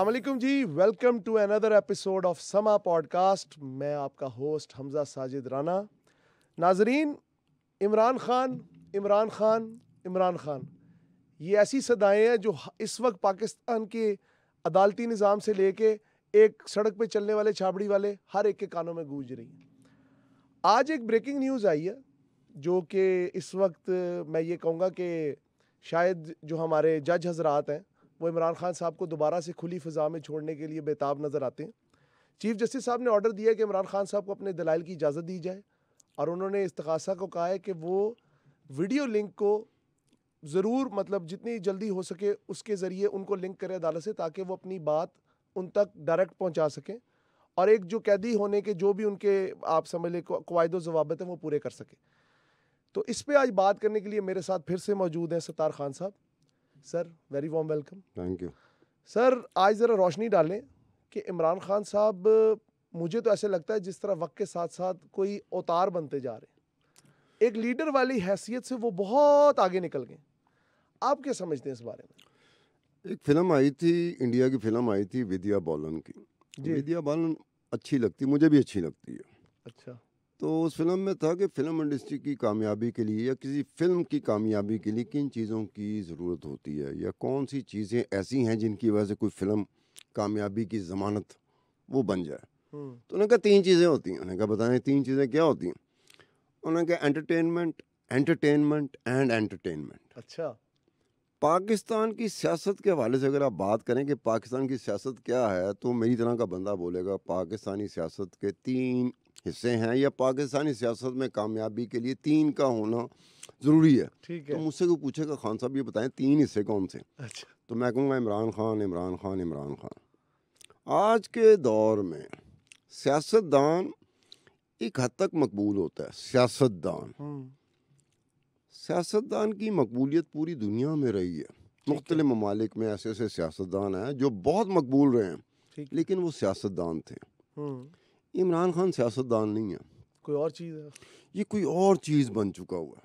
अस्सलाम वालेकुम जी, welcome to another episode of Samaa podcast. मैं आपका होस्ट हमजा साजिद राना। नाजरीन, इमरान खान, इमरान खान, इमरान खान, ये ऐसी सदाएं हैं जो इस वक्त पाकिस्तान के अदालती निज़ाम से लेके एक सड़क पे चलने वाले छाबड़ी वाले हर एक के कानों में गूंज रही हैं। आज एक ब्रेकिंग न्यूज़ आई है जो कि इस वक्त मैं ये कहूँगा कि शायद जो हमारे जज हजरात हैं वो इमरान खान साहब को दोबारा से खुली फ़िज़ा में छोड़ने के लिए बेताब नज़र आते हैं। चीफ जस्टिस साहब ने ऑर्डर दिया है कि इमरान खान साहब को अपने दलाइल की इजाज़त दी जाए और उन्होंने इस्तग़ासा को कहा है कि वो वीडियो लिंक को ज़रूर मतलब जितनी जल्दी हो सके उसके ज़रिए उनको लिंक करें अदालत से, ताकि वो अपनी बात उन तक डायरेक्ट पहुंचा सकें और एक जो कैदी होने के जो भी उनके आप समझ लें कवायद ज़वाबित हैं वो पूरे कर सकें। तो इस पे आज बात करने के लिए मेरे साथ फिर से मौजूद हैं सत्तार खान साहब। Sir, very warm welcome. Thank you sir, आज ज़रा रोशनी डालें कि इमरान खान साहब, मुझे तो ऐसे लगता है जिस तरह वक्त के साथ साथ कोई अवतार बनते जा रहे हैं, एक लीडर वाली हैसियत से वो बहुत आगे निकल गए। आप क्या समझते हैं इस बारे में? एक फिल्म आई थी, इंडिया की फिल्म आई थी विद्या बालन की। जी। विद्या बालन अच्छी लगती, मुझे भी अच्छी लगती है। अच्छा। तो उस फिल्म में था कि फिल्म इंडस्ट्री की कामयाबी के लिए या किसी फिल्म की कामयाबी के लिए किन चीज़ों की ज़रूरत होती है या कौन सी चीज़ें ऐसी हैं जिनकी वजह से कोई फिल्म कामयाबी की ज़मानत वो बन जाए। तो उन्होंने कहा 3 चीज़ें होती हैं। उन्होंने कहा बताएं 3 चीज़ें क्या होती हैं। उन्होंने कहा एंटरटेनमेंट, एंटरटेनमेंट एंड एंटरटेनमेंट। अच्छा। पाकिस्तान की सियासत के हवाले से अगर आप बात करें कि पाकिस्तान की सियासत क्या है, तो मेरी तरह का बंदा बोलेगा पाकिस्तानी सियासत के 3 हिस्से हैं या पाकिस्तानी सियासत में कामयाबी के लिए 3 का होना ज़रूरी है। ठीक तो है। मुझसे कोई पूछेगा खान साहब ये बताएं 3 हिस्से कौन से, अच्छा। तो मैं कहूँगा इमरान खान, इमरान खान, इमरान खान। आज के दौर में सियासतदान एक हद तक मकबूल होता है। सियासतदान की मकबूलियत पूरी दुनिया में रही है। मुख्तलिफ ममालिक में ऐसे ऐसे सियासतदान हैं जो बहुत मकबूल रहे हैं, लेकिन वो सियासतदान थे। इमरान खान सियासतदान नहीं है, कोई और चीज़ है। ये कोई और चीज़ बन चुका हुआ है।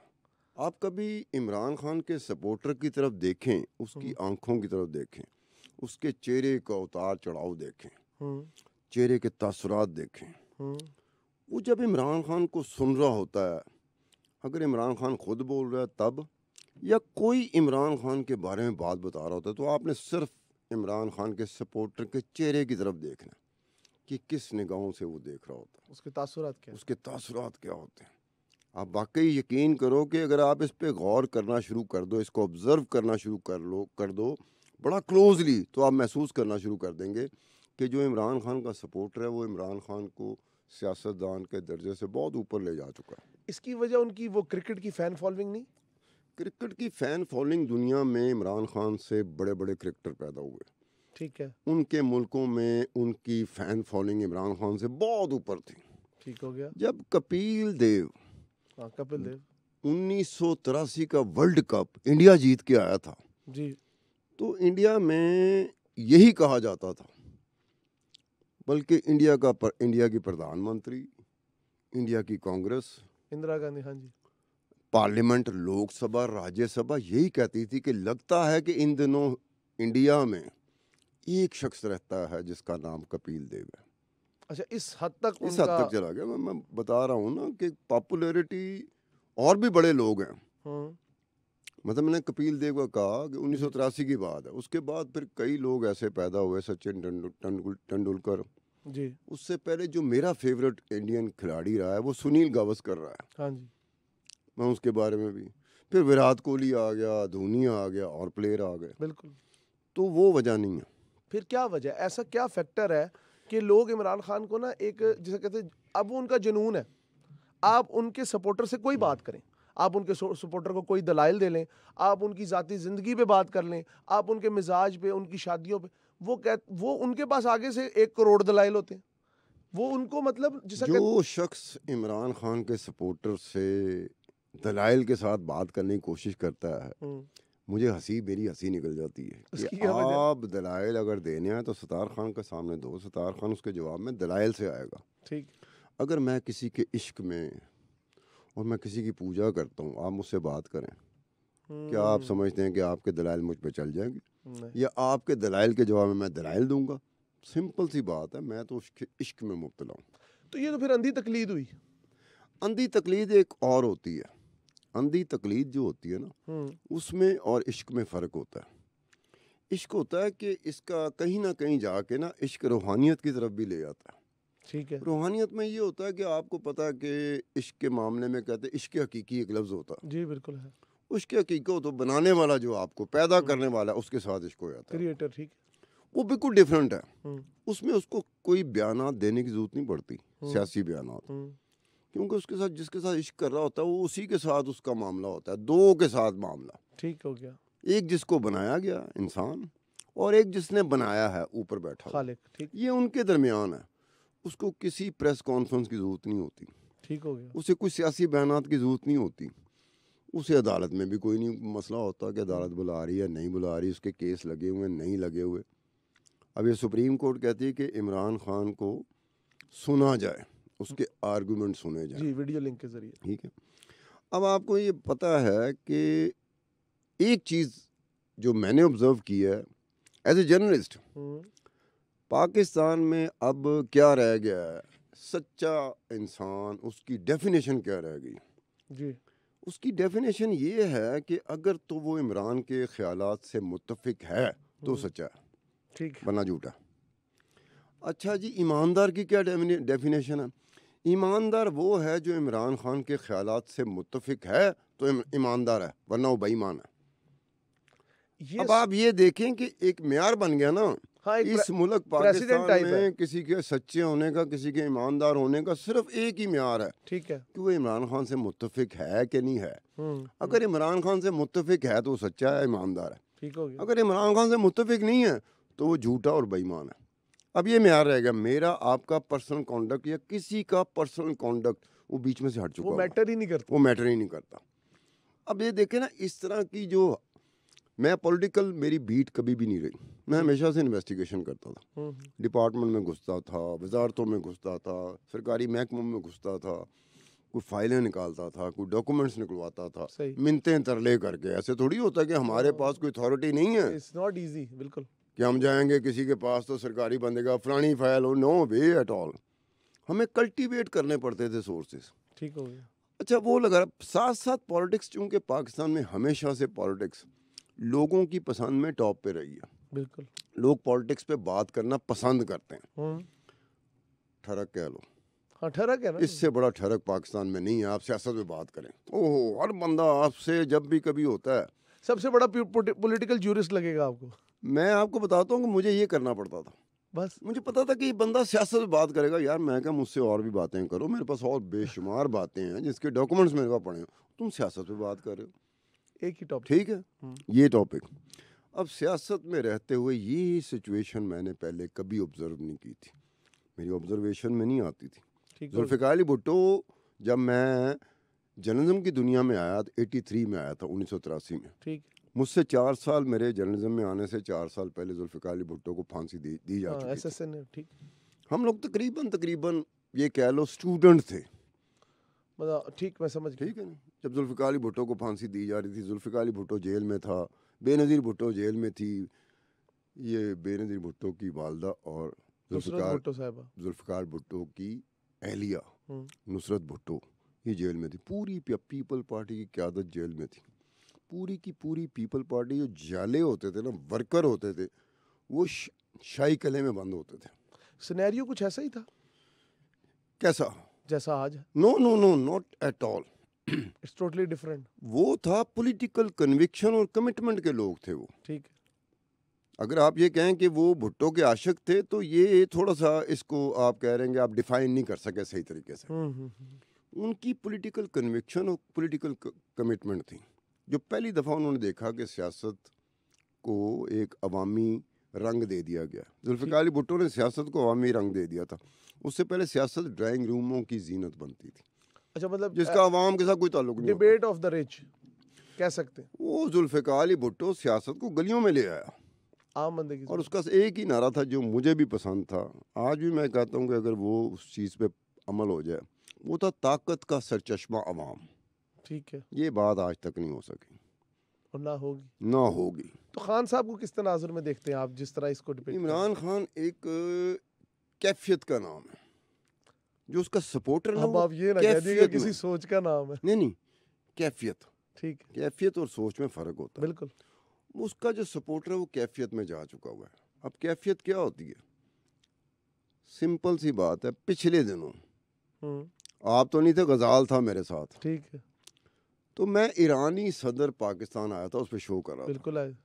आप कभी इमरान खान के सपोर्टर की तरफ देखें, उसकी आंखों की तरफ देखें, उसके चेहरे का उतार चढ़ाव देखें, चेहरे के तासुरात देखें। वो जब इमरान खान को सुन रहा होता है, अगर इमरान खान खुद बोल रहा है तब, या कोई इमरान खान के बारे में बात बता रहा होता है, तो आपने सिर्फ इमरान खान के सपोर्टर के चेहरे की तरफ देखना कि किस निगाहों से वो देख रहा होता है, उसके तासुरात क्या, उसके तासुरात क्या होते हैं। आप वाकई यकीन करो कि अगर आप इस पे गौर करना शुरू कर दो, इसको ऑब्जर्व करना शुरू कर दो बड़ा क्लोजली, तो आप महसूस करना शुरू कर देंगे कि जो इमरान खान का सपोर्टर है वो इमरान खान को सियासतदान के दर्जे से बहुत ऊपर ले जा चुका है। इसकी वजह उनकी वो क्रिकेट की फ़ैन फॉलोइंग नहीं? क्रिकेट की फ़ैन फॉलोइंग, दुनिया में इमरान खान से बड़े बड़े क्रिकेटर पैदा हुए, ठीक है, उनके मुल्कों में उनकी फ़ैन फॉलोइंग इमरान खान से बहुत ऊपर थी। ठीक हो गया। जब कपिल देव कपिल देव 1983 का वर्ल्ड कप इंडिया जीत के आया था जी, तो इंडिया में यही कहा जाता था, बल्कि इंडिया की प्रधानमंत्री, इंडिया की कांग्रेस, इंदिरा गांधी, हाँ जी, पार्लियामेंट, लोकसभा, राज्यसभा यही कहती थी कि लगता है कि इन दिनों इंडिया में एक शख्स रहता है जिसका नाम कपिल देव है। अच्छा, इस हद तक इस हद तक चला गया। मैं बता रहा हूँ ना कि पॉपुलैरिटी, और भी बड़े लोग हैं। मतलब मैंने कपिल देव का कहा कि 1983 की बात है, उसके बाद फिर कई लोग ऐसे पैदा हुए, सचिन तेंदुलकर जी, उससे पहले जो मेरा फेवरेट इंडियन खिलाड़ी रहा है वो सुनील गावस्कर रहा है। हाँ जी, मैं उसके बारे में भी, फिर विराट कोहली आ गया, धोनी आ गया और प्लेयर आ गए। बिल्कुल। तो वो वजह नहीं है। फिर क्या वजह, ऐसा क्या फैक्टर है कि लोग इमरान खान को ना एक जैसे कहते हैं, अब वो उनका जुनून है। आप उनके सपोर्टर से कोई बात करें, आप उनके सपोर्टर को कोई दलाइल दे लें, आप उनकी ज़ाती ज़िंदगी पे बात कर लें, आप उनके मिजाज पे, उनकी शादियों पे, वो उनके पास आगे से 1 करोड़ दलाइल होते हैं। वो उनको मतलब जो शख्स इमरान खान के सपोर्टर से दलाइल के साथ बात करने की कोशिश करता है, मुझे मेरी हंसी निकल जाती है कि आप दलाइल अगर देने हैं तो सतार खान के सामने दो, सतार खान उसके जवाब में दलाइल से आएगा। ठीक। अगर मैं किसी के इश्क में और मैं किसी की पूजा करता हूँ, आप मुझसे बात करें, क्या आप समझते हैं कि आपके दलाइल मुझ पे चल जाएंगे? या आपके दलाइल के जवाब में मैं दलाइल दूंगा। सिंपल सी बात है, मैं तो इश्क में मुब्तला हूँ। तो ये तो फिर अंधी तकलीद हुई। अंधी तकलीद एक और होती है। अंधी तकलीद जो होती है ना, उसमें और इश्क में फ़र्क होता है। इश्क होता है कि इसका कहीं ना कहीं जाके ना इश्क रूहानियत की तरफ भी ले जाता है। ठीक है। रूहानियत में ये होता है कि आपको पता है कि इश्क के मामले में कहते हैं इश्क हकीकी एक लफ्ज़ होता है। जी बिल्कुल है। उसके हकीको तो बनाने वाला जो आपको पैदा करने वाला है उसके साथ इश्क हो जाता है। क्रिएटर, ठीक वो बिल्कुल डिफरेंट है। उसमें उसको कोई बयानात देने की जरूरत नहीं पड़ती, सियासी बयानात, क्योंकि उसके साथ जिसके साथ इश्क कर रहा होता है वो उसी के साथ उसका मामला होता है, दो के साथ मामला। ठीक हो गया। एक जिसको बनाया गया इंसान और एक जिसने बनाया है ऊपर बैठा खालिक, ठीक। ये उनके दरमियान है। उसको किसी प्रेस कॉन्फ्रेंस की जरूरत नहीं होती। ठीक हो गया। उसे कोई सियासी बयानात की जरूरत नहीं होती। उसे अदालत में भी कोई नहीं मसला होता कि अदालत बुला रही है नहीं बुला रही, उसके केस लगे हुए नहीं लगे हुए। अब ये सुप्रीम कोर्ट कहती है कि इमरान खान को सुना जाए, उसके आर्गूमेंट सुने जाए, जी, वीडियो लिंक के जरिए। ठीक है। अब आपको ये पता है कि एक चीज़ जो मैंने ऑब्जर्व की है एज ए जर्नलिस्ट, पाकिस्तान में अब क्या रह गया है, सच्चा इंसान, उसकी डेफिनेशन क्या रह गई जी। उसकी डेफिनेशन ये है कि अगर तो वो इमरान के ख्यालात से मुत्तफिक है तो सच्चा है, ठीक, वरना झूठा। अच्छा जी, ईमानदार की क्या डेफिनेशन है? ईमानदार वो है जो इमरान खान के ख्यालात से मुत्तफिक है तो ईमानदार है, वरना वो बेईमान है। अब आप ये देखें कि एक म्यार बन गया ना। हाँ, इस मुल्क पाकिस्तान में किसी के सच्चे होने का, किसी के ईमानदार होने का सिर्फ एक ही म्यार है, ठीक है, कि वो इमरान खान से मुत्तफिक है कि नहीं है। अगर इमरान खान से मुत्तफिक है तो वो सच्चा है, ईमानदार है। ठीक हो गया। अगर इमरान खान से मुत्तफिक नहीं है तो वो झूठा और बेईमान है। अब ये म्यार रहेगा, मेरा आपका पर्सनल कॉन्डक्ट या किसी का पर्सनल कॉन्डक्ट वो बीच में से हट चुका, वो मैटर ही नहीं करता। वो मैटर ही नहीं करता। अब ये देखें ना, इस तरह की जो मैं पॉलिटिकल, मेरी बीट कभी भी नहीं रही। मैं हमेशा से इन्वेस्टिगेशन करता था, डिपार्टमेंट में घुसता था, वजारतों में घुसता था, सरकारी महकमों में घुसता था, कोई फाइलें निकालता था, कोई डॉक्यूमेंट्स निकलवाता था, मिन्नतें तरले करके। ऐसे थोड़ी होता है कि हमारे पास कोई अथॉरिटी नहीं है। इट्स नॉट इजी, बिल्कुल, कि हम जाएंगे किसी के पास तो सरकारी बंदे का फलानी फाइल हो, नो वे एट ऑल। हमें कल्टीवेट करने पड़ते थे सोर्सेस। ठीक हो गया। अच्छा, वो लगा साथ साथ पॉलिटिक्स, चूंकि पाकिस्तान में हमेशा से पॉलिटिक्स लोगों की पसंद में टॉप पे रही है। बिल्कुल, लोग पॉलिटिक्स पे बात करना पसंद करते हैं। ठरक कह लो, हाँ ठरक है ना, इससे बड़ा ठरक पाकिस्तान में नहीं है। आप सियासत में बात करें, ओहो, हर बंदा आपसे जब भी कभी होता है सबसे बड़ा पॉलिटिकल ज्यूरिस्ट लगेगा आपको। मैं आपको बताता हूँ कि मुझे ये करना पड़ता था। बस मुझे पता था कि ये बंदा सियासत में बात करेगा। यार मैं क्या, मुझसे और भी बातें करो, मेरे पास और बेशुमार बातें हैं जिसके डॉक्यूमेंट्स मेरे पास पड़े हैं। तुम सियासत पे बात कर रहे हो, एक ही टॉपिक, ठीक है, ये टॉपिक। अब सियासत में रहते हुए ये सिचुएशन मैंने पहले कभी ऑब्जर्व नहीं की थी, मेरी ऑब्जर्वेशन में नहीं आती थी। जुल्फ़िकार अली भुट्टो, जब मैं जर्नलिज्म की दुनिया में आया तो 83 में आया था, 1983 में। ठीक, मुझसे 4 साल, मेरे जर्नलिज्म में आने से 4 साल पहले जुल्फ़िकार अली भुट्टो को फांसी दी जा चुकी थी। ठीक, हम लोग तकरीबन ये कह लो स्टूडेंट थे, मतलब ठीक, मैं समझ, ठीक है ना। जब जुल्फ़िकार अली भुट्टो को फांसी दी जा रही थी, जुल्फ़िकार अली भुट्टो जेल में था, बेनज़ीर भुट्टो जेल में थी। ये बेनज़ीर भुट्टो की वालदा और जुल्फ़िकार भुट्टो की एहलिया नुसरत भुट्टो ये जेल में थी। पूरी पीपल पार्टी की क़यादत जेल में थी। पूरी की पूरी पीपल पार्टी, जो जाले होते थे ना, वर्कर होते थे, वो शाही किले में बंद होते थे। सिनेरियो कुछ ऐसा ही था। कैसा? जैसा आज? No no no, not at all, it's totally different. वो था पॉलिटिकल कन्विक्शन और कमिटमेंट के लोग थे वो। ठीक, अगर आप ये कहें कि वो भुट्टो के आशिक थे तो ये थोड़ा सा, इसको आप कह रहे हैं, आप डिफाइन नहीं कर सके सही तरीके से। उनकी पॉलिटिकल कन्विक्शन और पॉलिटिकल कमिटमेंट थी, जो पहली दफ़ा उन्होंने देखा कि सियासत को एक अवामी रंग दे दिया गया। जुल्फ़िकार अली भुट्टो ने सियासत को अवामी रंग दे दिया था। उससे पहले सियासत ड्राइंग रूमों की जीनत बनती थी। अच्छा, मतलब जिसका अवाम के साथ कोई ताल्लुक नहीं, डिबेट ऑफ द रिच कह सकते हैं। वो जुल्फ़िकार अली भुट्टो सियासत को गलियों में ले आया, आम बंदे की, और उसका एक ही नारा था जो मुझे भी पसंद था। आज भी मैं कहता हूँ कि अगर वो उस चीज़ पे अमल हो जाए, वो था ताकत का सरचश्मा अवाम। ठीक है, ये बात आज तक नहीं हो सकी और ना होगी। तो खान साहब को किस तनाजुर में देखते हैं आप, जिस तरह इसको डिपिक्ट इमरान खान एक कैफियत का नाम है, जो उसका सपोर्टर ना, अब वो आप ये ना कह दीजिएगा कैफियत किसी में, सोच का नाम है। नहीं कैफियत, ठीक है, कैफियत और सोच में फ़र्क होता है। बिल्कुल। उसका जो सपोर्टर है वो कैफियत में जा चुका हुआ है। अब कैफियत क्या होती है? सिंपल सी बात है, पिछले दिनों आप तो नहीं थे, गजाल था मेरे साथ, ठीक है, तो मैं ईरानी सदर पाकिस्तान आया था, उस पर शो कर रहा था। बिल्कुल आए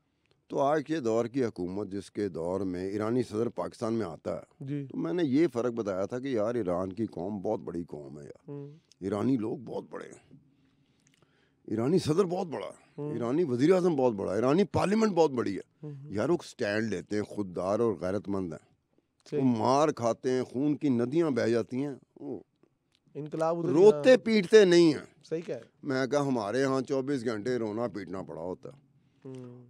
तो आज के दौर की हुकूमत जिसके दौर में ईरानी सदर पाकिस्तान में आता है, जी। तो मैंने ये फ़र्क बताया था कि यार ईरान की कौम बहुत बड़ी कौम है यार, ईरानी लोग बहुत बड़े हैं, ईरानी सदर बहुत बड़ा है, ईरानी वज़ीर आज़म बहुत बड़ा है, ईरानी पार्लियामेंट बहुत बड़ी है यार। वो स्टैंड लेते हैं, खुददार और गैरतमंद हैं, वो मार खाते हैं, खून की नदियाँ बह जाती हैं, वो इनकलाब उधर रोते पीटते नहीं हैं। सही कह रहे मैं कहा हमारे यहाँ 24 घंटे रोना पीटना पड़ा होता है।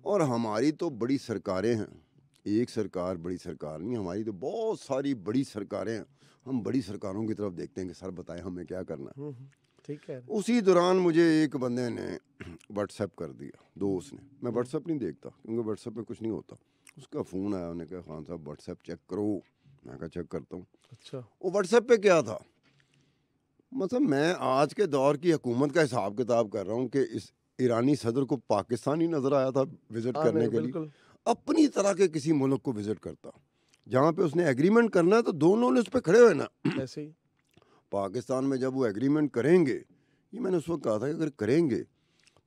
और हमारी तो बड़ी सरकारें हैं, एक सरकार बड़ी सरकार नहीं, हमारी तो बहुत सारी बड़ी सरकारें हैं। हम बड़ी सरकारों की तरफ देखते हैं कि सर बताएं हमें क्या करना है। ठीक है। उसी दौरान मुझे एक बंदे ने व्हाट्सएप कर दिया, दोस्त ने। मैं व्हाट्सएप नहीं देखता क्योंकि व्हाट्सएप में कुछ नहीं होता। उसका फ़ोन आया, उन्होंने कहा खान साहब व्हाट्सएप चेक करो। मैं कहा चेक करता हूँ। अच्छा, वो व्हाट्सएप पे क्या था, मतलब मैं आज के दौर की हुकूमत का हिसाब किताब कर रहा हूँ कि इस ईरानी सदर को पाकिस्तान ही नज़र आया था विज़िट करने के लिए, अपनी तरह के किसी मुल्क को विज़िट करता जहाँ पे उसने एग्रीमेंट करना है, तो दोनों ने उस पर खड़े हुए ना। ऐसे ही पाकिस्तान में जब वो एग्रीमेंट करेंगे, ये मैंने उस वक्त कहा था कि अगर करेंगे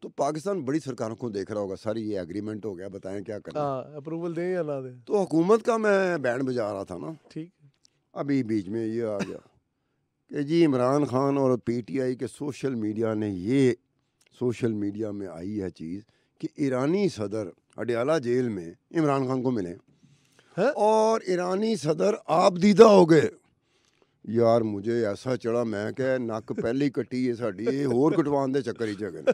तो पाकिस्तान बड़ी सरकारों को देख रहा होगा, सर ये एग्रीमेंट हो गया, बताएं क्या करना, अप्रूवल दें या ना दें। तो हुकूमत का मैं बैंड बजा रहा था ना। ठीक, अभी बीच में ये आ गया कि जी इमरान खान और पीटीआई के सोशल मीडिया ने, ये सोशल मीडिया में आई है चीज़ कि ईरानी सदर अडयाला जेल में इमरान खान को मिले है? और ईरानी सदर आप दीदा हो गए। यार मुझे ऐसा चढ़ा, मैं क्या नक पहले ही कटी है साड़ी, होर कटवान दे चक्कर ही जगह।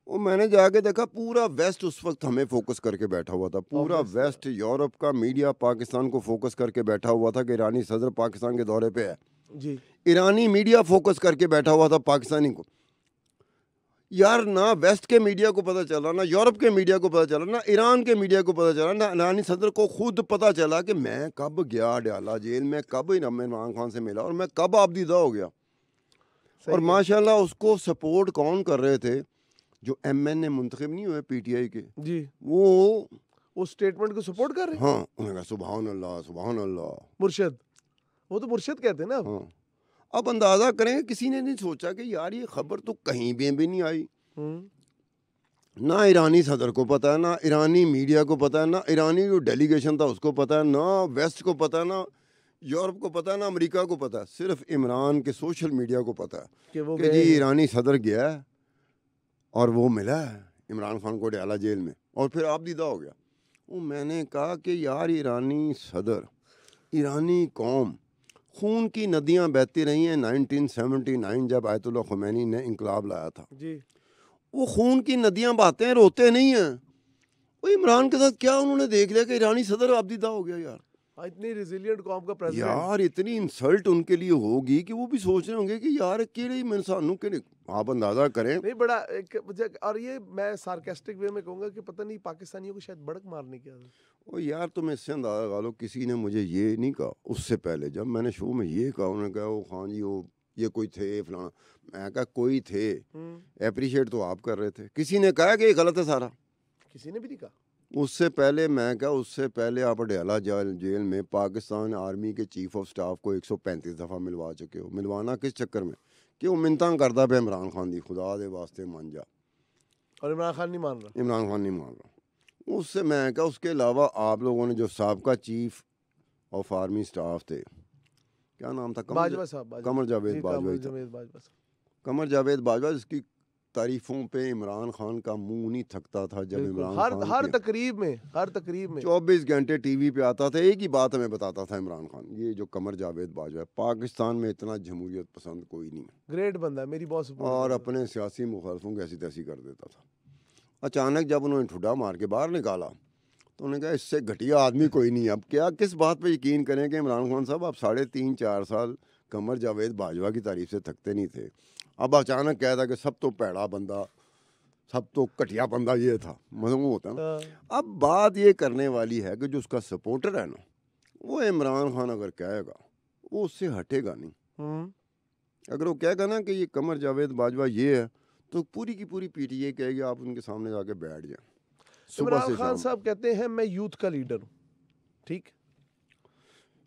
वो मैंने जाके देखा, पूरा वेस्ट उस वक्त हमें फोकस करके बैठा हुआ था, पूरा वेस्ट यूरोप का मीडिया पाकिस्तान को फोकस करके बैठा हुआ था कि ईरानी सदर पाकिस्तान के दौरे पे है जी। ईरानी मीडिया फोकस करके बैठा हुआ था पाकिस्तानी को। यार ना वेस्ट के मीडिया को पता चला, ना यूरोप के मीडिया को पता चला, ना ईरान के मीडिया को पता चला, ना ईरानी सदर को खुद पता चला कि मैं कब गया अडयाला जेल में, कब इमरान खान से मिला और मैं कब आबदीदा हो गया। और माशाल्लाह उसको सपोर्ट कौन कर रहे थे, जो एमएनए मुंतखब नहीं हुए पीटीआई के जी, वो स्टेटमेंट को सपोर्ट कर रहे हैं। हाँ, उन्होंने कहा सुभान अल्लाह सुभान अल्लाह, मुर्शिद, वो तो मुर्शिद कहते हैं ना। हाँ। अब अंदाजा करें, किसी ने नहीं सोचा कि यार ये खबर तो कहीं भी नहीं आई, ना ईरानी सदर को पता है, ना ईरानी मीडिया को पता है, ना ईरानी जो डेलीगेशन था उसको पता है, ना वेस्ट को पता है, ना यूरोप को पता है, ना अमेरिका को पता है। सिर्फ इमरान के सोशल मीडिया को पता है कि जी ईरानी सदर गया है और वो मिला है इमरान खान को अडयाला जेल में और फिर आप दीदा हो गया। वो मैंने कहा कि यार ईरानी सदर, ईरानी कौम, खून की नदियां बहती रही हैं। 1979 जब आयतुल्लाह खुमैनी ने इंकलाब लाया था जी, वो खून की नदियां बहते हैं, रोते नहीं हैं। वो इमरान के साथ क्या उन्होंने देख लिया कि ईरानी सदर आबदीदा हो गया। यार इतनी रिजिलियंट कौम का प्रेसिडेंट, यार इतनी इंसल्ट उनके लिए होगी कि वो भी सोच रहे होंगे कि यार केड़े इंसानों के, आप अंदाजा करें। नहीं बड़ा और ये मैं सार्केस्टिक वे में कहूँगा कि पता नहीं पाकिस्तानियों को शायद बड़क मारने की आदत। ओ यार तुम इससे अंदाजा लगा लो, किसी ने मुझे ये नहीं कहा उससे पहले, जब मैंने शो में ये कहा, उन्होंने कहा वो खान जी वो ये कोई थे फलाना। मैं कहा कोई थे, अप्रिशिएट तो आप कर रहे थे, किसी ने कहा कि ये गलत है सारा, किसी ने भी नहीं कहा। उससे पहले मैं क्या, उससे पहले आप अडयाला जेल में पाकिस्तान आर्मी के चीफ ऑफ स्टाफ को 135 दफ़ा मिलवा चुके हो। मिलवाना किस चक्कर में कि वो मिन्नतां करदा पे इमरान खान दी, खुदा दे वास्ते मान जा, और इमरान खान नहीं मान रहा। इमरान खान नहीं मान रहा। उससे मैं क्या, उसके अलावा आप लोगों ने जो साबका चीफ ऑफ आर्मी स्टाफ थे, क्या नाम था, बाजवा साहब, कमर जावेद बाजवा, कमर जावेद बाजवा, जिसकी तारीफों पे इमरान खान का मुंह नहीं थकता था। जब इमरान खान हर तकरीब में 24 घंटे टीवी पे आता था, एक ही बात हमें बताता था इमरान खान, ये जो कमर जावेद बाजवा है, पाकिस्तान में इतना जमहूरियत पसंद कोई नहीं है, ग्रेट बंदा है, मेरी बहुत सपोर्ट, और अपने सियासी मुखालफों को ऐसी तैसी कर देता था। अचानक जब उन्होंने ठुड्डा मार के बाहर निकाला तो उन्होंने कहा इससे घटिया आदमी कोई नहीं। अब क्या, किस बात पे यकीन करें कि इमरान खान साहब आप 3.5-4 साल कमर जावेद बाजवा की तारीफ से थकते नहीं थे, अब अचानक कह था कि सब तो पैड़ा बंदा, सब तो घटिया बंदा ये था, मतलब वो होता ना। हाँ। अब बात ये करने वाली है कि जो उसका सपोर्टर है ना, वो इमरान खान अगर कहेगा वो उससे हटेगा नहीं। अगर वो कहेगा ना कि ये कमर जावेद बाजवा ये है, तो पूरी की पूरी पीटीए कहेगी आप उनके सामने जाके बैठ जाए सुबह इमरान से खान शाम। साहब कहते हैं मैं यूथ का लीडर हूँ, ठीक।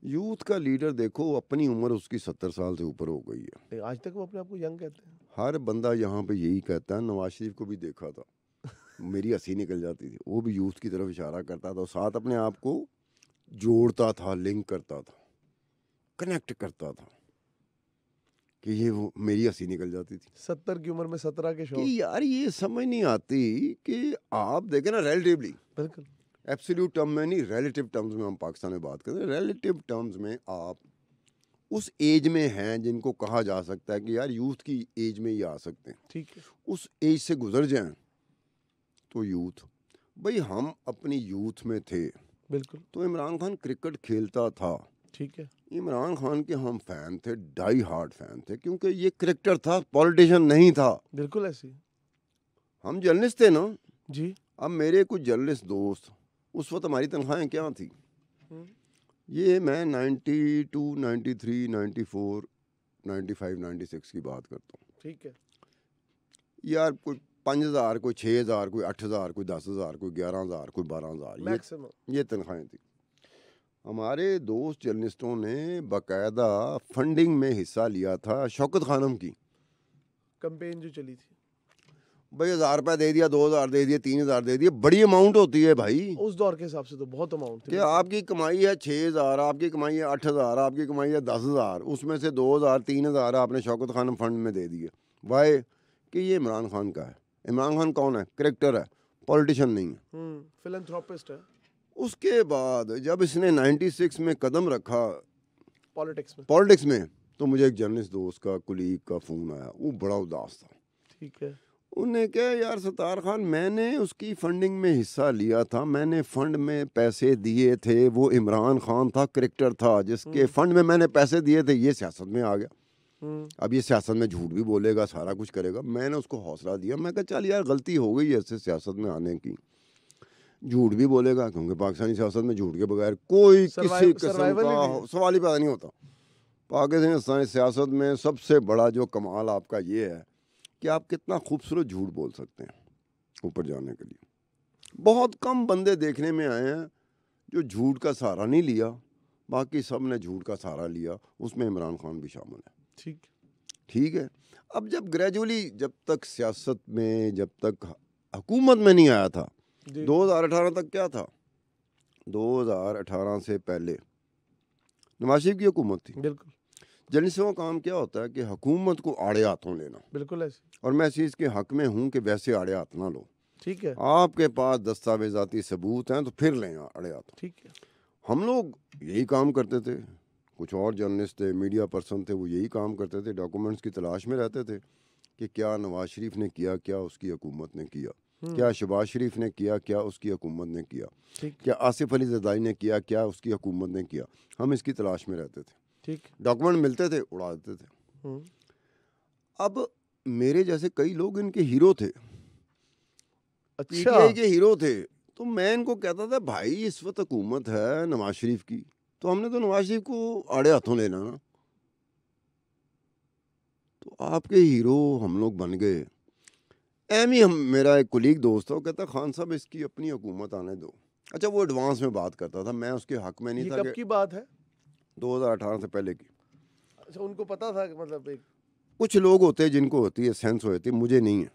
यूथ का लीडर देखो, अपनी उम्र उसकी 70 साल से ऊपर हो गई है। नहीं, आज तक वो अपने आप को यंग कहते हैं। हर बंदा यहाँ पे यही कहता है। नवाज शरीफ को भी देखा था, मेरी हंसी निकल जाती थी, वो भी यूथ की तरफ इशारा करता था और साथ अपने आप को जोड़ता था, लिंक करता था, कनेक्ट करता था कि ये वो, मेरी हंसी निकल जाती थी 70 की उम्र में 17 के शौक। कि यार ये समझ नहीं आती कि आप देखें ना रिलेटिवली, बिल्कुल। एब्सोल्यूट टर्म में नहीं, रिलेटिव टर्म्स में हम पाकिस्तान में बात करते हैं। रिलेटिव टर्म्स में आप उस एज में हैं जिनको कहा जा सकता है कि यार यूथ की एज में ही आ सकते हैं, ठीक है। उस एज से गुजर जाएं तो यूथ। भाई हम अपनी यूथ में थे, बिल्कुल। तो इमरान खान क्रिकेट खेलता था, ठीक है। इमरान खान के हम फैन थे, डाई हार्ड फैन थे, क्योंकि ये क्रिकेटर था, पॉलिटिशियन नहीं था। बिल्कुल ऐसी। हम जर्नलिस्ट थे ना जी। अब मेरे कुछ जर्नलिस्ट दोस्त, उस वक्त हमारी तनख्वाहें क्या थी, ये मैं 92, 93, 94, 95, 96 की बात करता हूँ। ठीक है। यार कोई 5,000, कोई 6,000, कोई 8,000, कोई 10,000, कोई 11,000, कोई 12,000, ये तनख्वाहें थी। हमारे दोस्त जर्नलिस्टों ने बाकायदा फंडिंग में हिस्सा लिया था शौकत खानम की कैंपेन जो चली थी। भाई 1,000 रुपया दे दिया, 2,000 दे दिए, 3,000 दे दिए, बड़ी अमाउंट होती है भाई। उस दौर के हिसाब से तो बहुत अमाउंट थी कि आपकी कमाई है 6,000, आपकी कमाई है 8,000, आपकी कमाई है 10,000, उसमें से 2,000, 3,000 आपने शौकत खान फंड में दे दिए। वाई कि ये इमरान खान का है। इमरान खान कौन है? क्रिकेटर है, पॉलिटिशियन नहीं है, फिलैंथ्रोपिस्ट है। उसके बाद जब इसने 96 में कदम रखा पॉलिटिक्स में, तो मुझे एक जर्नलिस्ट दोस्त का, कुलीग का फ़ोन आया, वो बड़ा उदास था। ठीक है। उन्हें क्या, यार सत्तार खान, मैंने उसकी फंडिंग में हिस्सा लिया था, मैंने फंड में पैसे दिए थे, वो इमरान खान था, क्रिकेटर था, जिसके फंड में मैंने पैसे दिए थे, ये सियासत में आ गया। अब ये सियासत में झूठ भी बोलेगा, सारा कुछ करेगा। मैंने उसको हौसला दिया, मैं कहा चल यार गलती हो गई ऐसे सियासत में आने की, झूठ भी बोलेगा, क्योंकि पाकिस्तानी सियासत में झूठ के बगैर कोई किसी किस्म का सवाल ही पैदा नहीं होता। पाकिस्तानी सियासत में सबसे बड़ा जो कमाल आपका ये है कि आप कितना खूबसूरत झूठ बोल सकते हैं ऊपर जाने के लिए। बहुत कम बंदे देखने में आए हैं जो झूठ का सहारा नहीं लिया, बाकी सब ने झूठ का सहारा लिया, उसमें इमरान खान भी शामिल है। ठीक है। अब जब ग्रेजुअली, जब तक सियासत में, जब तक हुकूमत में नहीं आया था, 2018 तक क्या था, 2018 से पहले नवाज शरीफ की हुकूमत थी। बिल्कुल। जर्नलिस्टों का काम क्या होता है कि हुकूमत को आड़े हाथों लेना। बिल्कुल ऐसे। और मैं इस चीज़ के हक में हूँ कि वैसे आड़े हाथ ना लो। ठीक है। आपके पास दस्तावेजाती सबूत हैं तो फिर लें आड़े हाथ। ठीक है। हम लोग यही काम करते थे, कुछ और जर्नलिस्ट थे, मीडिया पर्सन थे, वो यही काम करते थे, डॉक्यूमेंट्स की तलाश में रहते थे कि क्या नवाज शरीफ ने किया, क्या उसकी हुकूमत ने किया, क्या शहबाज शरीफ ने किया, क्या उसकी हुकूमत ने किया, क्या आसिफ अली जरदारी ने किया, क्या उसकी हुकूमत ने किया। हम इसकी तलाश में रहते थे। ठीक। डॉक्यूमेंट मिलते थे, उड़ा देते थे। अब मेरे जैसे कई लोग इनके हीरो थे, पीटीआई के हीरो थे, तो मैं इनको कहता था भाई इस वक्त हुकूमत है नवाज शरीफ की, तो हमने तो नवाज शरीफ को आड़े हाथों लेना ना। तो आपके हीरो हम लोग बन गए। एम ही मेरा एक कुलीग दोस्त था, वो कहता खान साहब इसकी अपनी हुकूमत आने दो। अच्छा, वो एडवांस में बात करता था, मैं उसके हक में नहीं था। कब की बात है? 2018 से पहले की। अच्छा, उनको पता था कि मतलब एक कुछ लोग होते हैं जिनको होती है, सेंस होती है, मुझे नहीं है।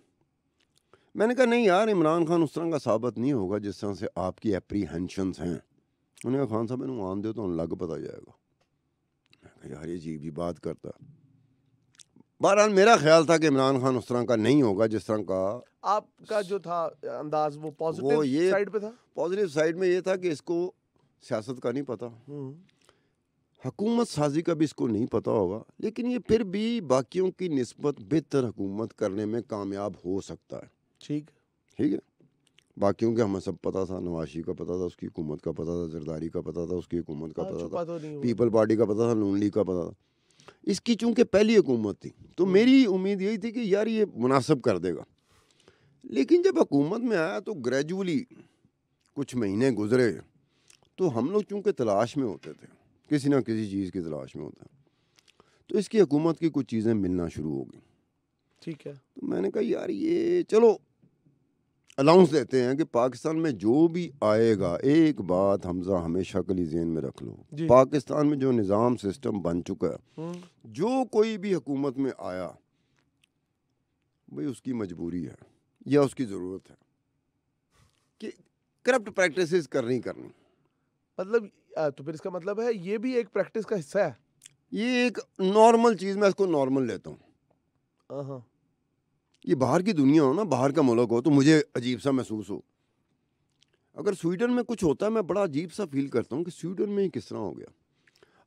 मैंने कहा नहीं यार, इमरान खान उस तरह का साबित नहीं होगा जिस तरह से आपकी एप्रीहेंशंस हैं। उन्होंने कहा खान साहब इन्होंने आन दे तो लग पता जाएगा। मैं कहा यार ये जी भी बात करता। बहरहाल मेरा ख्याल था कि इमरान खान उस तरह का नहीं होगा जिस तरह का आपका जो था अंदाज, वो पॉजिटिव साइड पे था। पॉजिटिव साइड में ये था कि इसको सियासत का नहीं पता, हुकूमत साजी का भी इसको नहीं पता होगा, लेकिन ये फिर भी बाकियों की निस्बत बेहतर हुकूमत करने में कामयाब हो सकता है। ठीक है। बाकियों के हमें सब पता था, नवाज शरीफ का पता था, उसकी हुकूमत का पता था, जरदारी का पता था, उसकी हुकूमत का पता था, पीपल पार्टी का पता था, नून लीग का पता था। इसकी चूंकि पहली हुकूमत थी, तो मेरी उम्मीद यही थी कि यार ये मुनासिब कर देगा। लेकिन जब हुकूमत में आया तो ग्रेजुअली कुछ महीने गुजरे तो हम लोग चूँकि तलाश में होते थे, किसी ना किसी चीज़ की तलाश में होता, तो इसकी हुकूमत की कुछ चीज़ें मिलना शुरू हो गई। ठीक है। तो मैंने कहा यार ये चलो अनाउंस देते हैं कि पाकिस्तान में जो भी आएगा, एक बात हमजा हमेशा के लिए ज़हन में रख लो, जी। पाकिस्तान में जो निज़ाम सिस्टम बन चुका है, जो कोई भी हुकूमत में आया भाई उसकी मजबूरी है या उसकी ज़रूरत है कि करप्ट प्रैक्टिसेस करनी मतलब तो फिर इसका मतलब है ये भी एक प्रैक्टिस का हिस्सा है। ये एक नॉर्मल चीज़, मैं इसको नॉर्मल लेता हूँ। हाँ। ये बाहर की दुनिया हो ना, बाहर का मुल्क हो तो मुझे अजीब सा महसूस हो। अगर स्वीडन में कुछ होता है मैं बड़ा अजीब सा फील करता हूँ कि स्वीडन में ही किस तरह हो गया।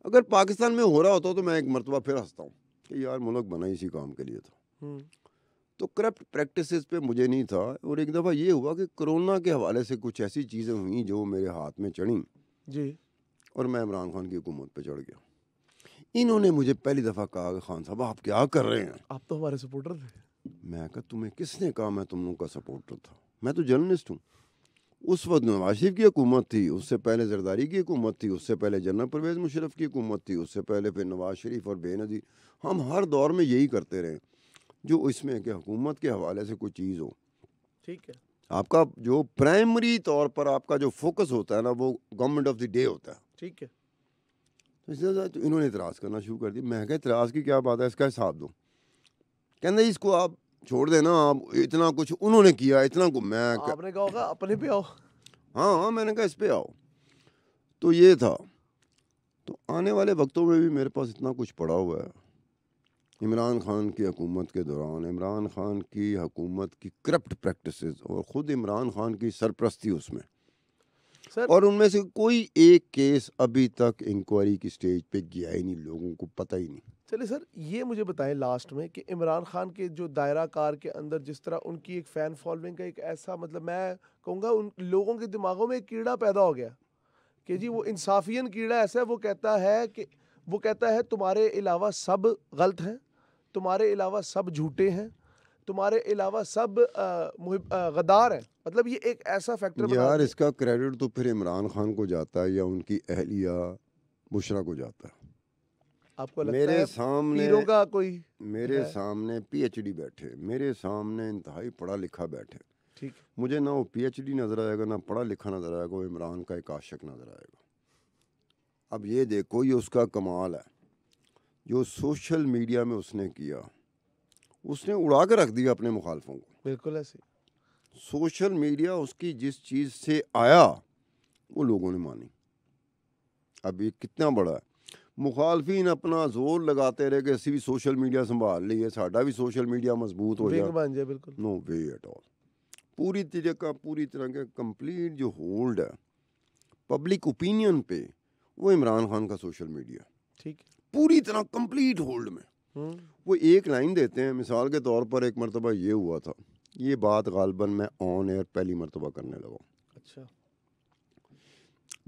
अगर पाकिस्तान में हो रहा होता तो मैं एक मरतबा फिर हंसता हूँ कि यार मुल्क बना इसी काम के लिए था। तो करप्ट प्रैक्टिसेस पे मुझे नहीं था। और एक दफ़ा ये हुआ कि कोरोना के हवाले से कुछ ऐसी चीज़ें हुई जो मेरे हाथ में चढ़ी जी। और मैं इमरान खान की हुकूमत पे चढ़ गया। इन्होंने मुझे पहली दफ़ा कहा खान साहब आप क्या कर रहे हैं। आप तो हमारे सपोर्टर थे। मैं कहा तुम्हें किसने कहा मैं तुम लोगों का सपोर्टर था, मैं तो जर्नलिस्ट हूँ। उस वक्त नवाज शरीफ की हुकूमत थी, उससे पहले जरदारी की हुकूमत थी, उससे पहले जनरल परवेज़ मुशर्रफ की हुकूमत थी, उससे पहले फिर नवाज शरीफ और बेनज़ीर। हम हर दौर में यही करते रहे जो इसमें कि हुकूमत के हवाले से कोई चीज़ हो। ठीक है। आपका जो प्राइमरी तौर पर आपका जो फोकस होता है ना वो गवर्नमेंट ऑफ द डे होता है। ठीक है। तो इसलिए तो इन्होंने इतराज़ करना शुरू कर दिया। मैं कहा इतराज़ की क्या बात है, इसका हिसाब दो। कहते इसको आप छोड़ देना, आप इतना कुछ उन्होंने किया इतना को मैं आपने कहा होगा अपने पे आओ। हाँ मैंने कहा इस पे आओ। तो ये था। तो आने वाले वक्तों में भी मेरे पास इतना कुछ पड़ा हुआ है। इमरान खान की हुकूमत के दौरान इमरान खान की हुकूमत की करप्ट प्रैक्टिसेस और ख़ुद इमरान खान की सरपरस्ती उसमें सर। और उनमें से कोई एक केस अभी तक इंक्वायरी की स्टेज पे गया ही नहीं, लोगों को पता ही नहीं। चलिए सर ये मुझे बताएं लास्ट में कि इमरान खान के जो दायरा कार के अंदर जिस तरह उनकी एक फ़ैन फॉलोइंग का एक ऐसा मतलब मैं कहूँगा उन लोगों के दिमागों में एक कीड़ा पैदा हो गया कि जी वो इंसाफियन कीड़ा ऐसा है, वो कहता है तुम्हारे अलावा सब गलत हैं, तुम्हारे अलावा सब झूठे हैं, तुम्हारे अलावा सब गद्दार हैं। मतलब ये एक ऐसा फैक्टर बना यार दिया। इसका क्रेडिट तो फिर इमरान खान को जाता है या उनकी अहलिया बुशरा को जाता है। आपको लगता है पीरों का कोई मेरे है? सामने पीएचडी बैठे, मेरे सामने इंतहाई पढ़ा लिखा बैठे। ठीक है। मुझे ना वो पीएचडी नज़र आएगा ना पढ़ा लिखा नज़र आएगा, वो इमरान का एक आशिक नज़र आएगा। अब ये देखो ये उसका कमाल है जो सोशल मीडिया में उसने किया, उसने उड़ा के रख दिया अपने मुखालफों को। बिल्कुल ऐसे। सोशल मीडिया उसकी जिस चीज़ से आया वो लोगों ने मानी। अब ये कितना बड़ा है। मुखालफिन अपना जोर लगाते रहे कि असी भी सोशल मीडिया संभाल लीए, साडा भी सोशल मीडिया मजबूत हो विंग जाए। बन जाए। बिल्कुल। No way at all. पूरी तरह का कंप्लीट जो होल्ड है पब्लिक ओपिनियन पे वो इमरान खान का सोशल मीडिया ठीक है। पूरी तरह कंप्लीट होल्ड में। वो एक लाइन देते हैं, मिसाल के तौर पर एक मरतबा ये हुआ था, ये बात गालबन मैं ऑन एयर पहली मरतबा करने लगा। अच्छा।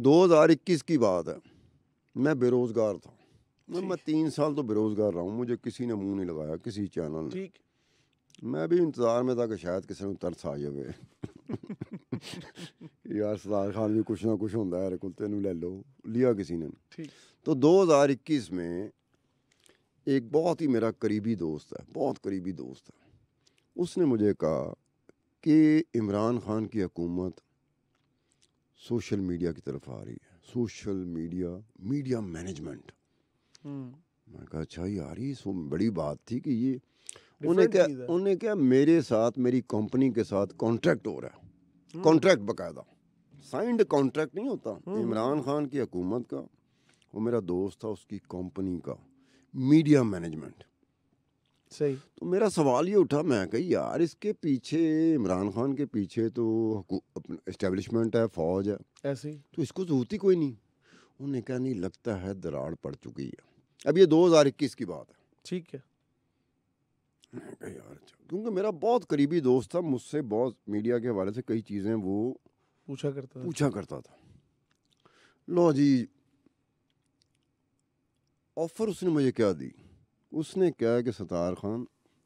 2021 की बात है, मैं बेरोज़गार था। मैं 3 साल तो बेरोज़गार रहा हूँ, मुझे किसी ने मुंह नहीं लगाया किसी चैनल ने। ठीक। मैं भी इंतज़ार में था कि शायद किसी ने तरस आ जाए यार सरदार खान भी कुछ ना कुछ होंदा है, कुत्ते नूं ले लो, लिया किसी ने। ठीक। तो 2021 में एक बहुत ही मेरा करीबी दोस्त है, बहुत करीबी दोस्त है, उसने मुझे कहा कि इमरान खान की हुकूमत सोशल मीडिया की तरफ आ रही है, सोशल मीडिया मैनेजमेंट। मैं कहा अच्छा यार ये सो बड़ी बात थी कि ये उन्हें क्या मेरे साथ मेरी कंपनी के साथ कॉन्ट्रैक्ट हो रहा है, कॉन्ट्रैक्ट बकायदा साइंड कॉन्ट्रैक्ट नहीं होता इमरान खान की हुकूमत का, वो मेरा दोस्त था उसकी कंपनी का मीडिया मैनेजमेंट। सही। तो मेरा सवाल ये उठा, मैं कही यार इसके पीछे इमरान खान के पीछे तो एस्टेब्लिशमेंट है, फौज है, ऐसे ही तो इसको जरूरत ही कोई नहीं। उन्होंने कहा नहीं लगता है दरार पड़ चुकी है। अब ये 2021 की बात है। ठीक है। मैं कहा यार क्योंकि मेरा बहुत करीबी दोस्त था, मुझसे बहुत मीडिया के हवाले से कई चीज़ें वो पूछा करता था। लो जी ऑफर उसने मुझे क्या दी, उसने क्या है कि सत्तार खान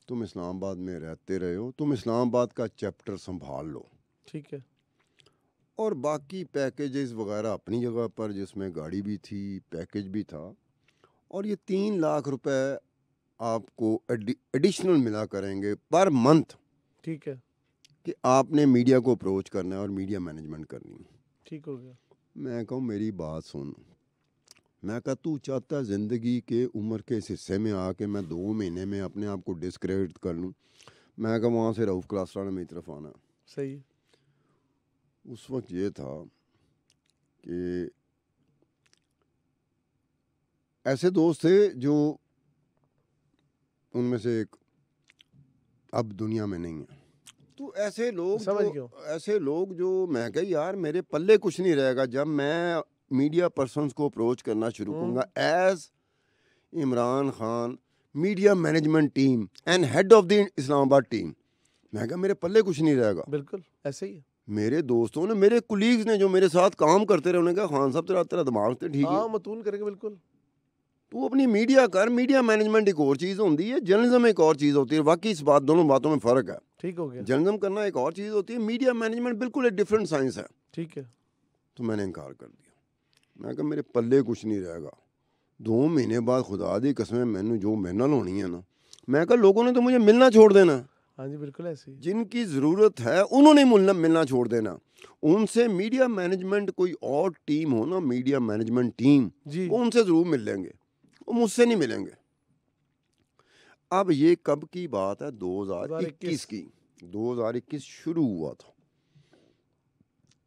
तुम इस्लामाबाद में रहते रहे हो, तुम इस्लामाबाद का चैप्टर संभाल लो, ठीक है, और बाकी पैकेजेस वगैरह अपनी जगह पर, जिसमें गाड़ी भी थी, पैकेज भी था, और ये 3 लाख रुपए आपको एडिशनल मिला करेंगे पर मंथ, ठीक है, कि आपने मीडिया को अप्रोच करना है और मीडिया मैनेजमेंट करनी है। ठीक हो गया। मैं कहूँ मेरी बात सुन, मैं कहा तू चाहता ज़िंदगी के उम्र के इस हिस्से में आके मैं 2 महीने में अपने आप को डिस्क्रेडिट कर लूँ? मैं कहा वहाँ से रऊफ़ क्लास ने मेरी तरफ आना। सही है। उस वक्त ये था कि ऐसे दोस्त थे जो, उनमें से एक अब दुनिया में नहीं है, तो ऐसे लोग जो मैं कहा यार मेरे पल्ले कुछ नहीं रहेगा जब मैं मीडिया पर्सन्स को अप्रोच करना शुरू करूँगा as Imran Khan media management team and head of the Islamabad team. मैं कहा मेरे पल्ले कुछ नहीं रहेगा। बिल्कुल ऐसे ही है। मेरे दोस्तों ने, मेरे कुलीग्स ने जो मेरे साथ काम करते रहे, उन्होंने कहा खान साहब तेरा दिमाग तो ठीक है, मतून करेंगे बिल्कुल, तू अपनी मीडिया कर। मीडिया मैनेजमेंट एक और चीज़ होती है, जर्नलिज्म एक और चीज़ होती है। वाकई इस बात, दोनों बातों में फ़र्क है। ठीक हो गया। जर्नलिज्म करना एक और चीज़ होती है, मीडिया मैनेजमेंट बिल्कुल एक डिफरेंट साइंस है। ठीक है। तो मैंने इनकार कर दिया। मैं कहा मेरे पल्ले कुछ नहीं रहेगा। 2 महीने बाद खुदा दी कसम मैंने जो मेहनत होनी है ना, मैं कहा लोगों ने तो मुझे मिलना छोड़ देना। हाँ जी बिल्कुल ऐसे ही। जिनकी ज़रूरत है उन्होंने मिलना छोड़ देना। उनसे मीडिया मैनेजमेंट कोई और टीम हो ना, मीडिया मैनेजमेंट टीम, वो उनसे ज़रूर मिल लेंगे, वो मुझसे नहीं मिलेंगे। अब ये कब की बात है? 2021 की। 2021 शुरू हुआ था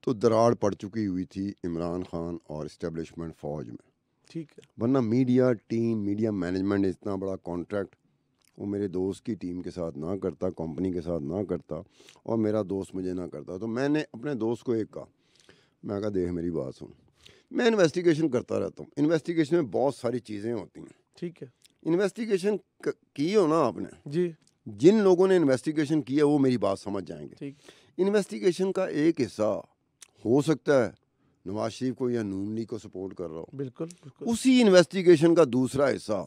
तो दरार पड़ चुकी हुई थी इमरान खान और इस्टेब्लिशमेंट फौज में। ठीक है। वरना मीडिया टीम, मीडिया मैनेजमेंट इतना बड़ा कॉन्ट्रैक्ट वो मेरे दोस्त की टीम के साथ ना करता, कंपनी के साथ ना करता, और मेरा दोस्त मुझे ना करता। तो मैंने अपने दोस्त को एक कहा, मैं कहा देख मेरी बात सुन, मैं इन्वेस्टिगेशन करता रहता हूँ, इन्वेस्टिगेशन में बहुत सारी चीज़ें होती हैं। ठीक है। इन्वेस्टिगेशन की हो ना आपने जी, जिन लोगों ने इन्वेस्टिगेशन किया वो मेरी बात समझ जाएंगे। ठीक। इन्वेस्टिगेशन का एक हिस्सा हो सकता है नवाज शरीफ को या नून लीग को सपोर्ट कर रहा हो, बिल्कुल बिल्कुल। उसी इन्वेस्टिगेशन का दूसरा हिस्सा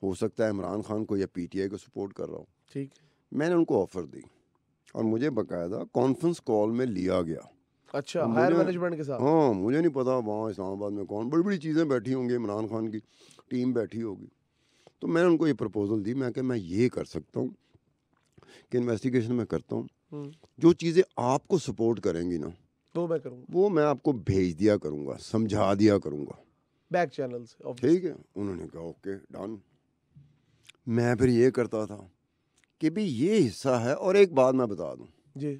हो सकता है इमरान खान को या पीटीआई को सपोर्ट कर रहा हो। ठीक। मैंने उनको ऑफर दी और मुझे बकायदा कॉन्फ्रेंस कॉल में लिया गया। अच्छा, हायर मैनेजमेंट के साथ? हाँ, मुझे नहीं पता वहाँ इस्लामाबाद में कौन बड़ी बड़ी चीज़ें बैठी होंगी, इमरान खान की टीम बैठी होगी। तो मैंने उनको ये प्रपोजल दी, मैं कि मैं ये कर सकता हूँ कि इन्वेस्टिगेशन में करता हूँ, जो चीज़ें आपको सपोर्ट करेंगी ना वो मैं करूँगा, वो मैं आपको भेज दिया करूँगा, समझा दिया करूँगा बैक चैनल से। ठीक है। उन्होंने कहा ओके डन। मैं फिर ये करता था कि भी ये हिस्सा है। और एक बात मैं बता दूं जी,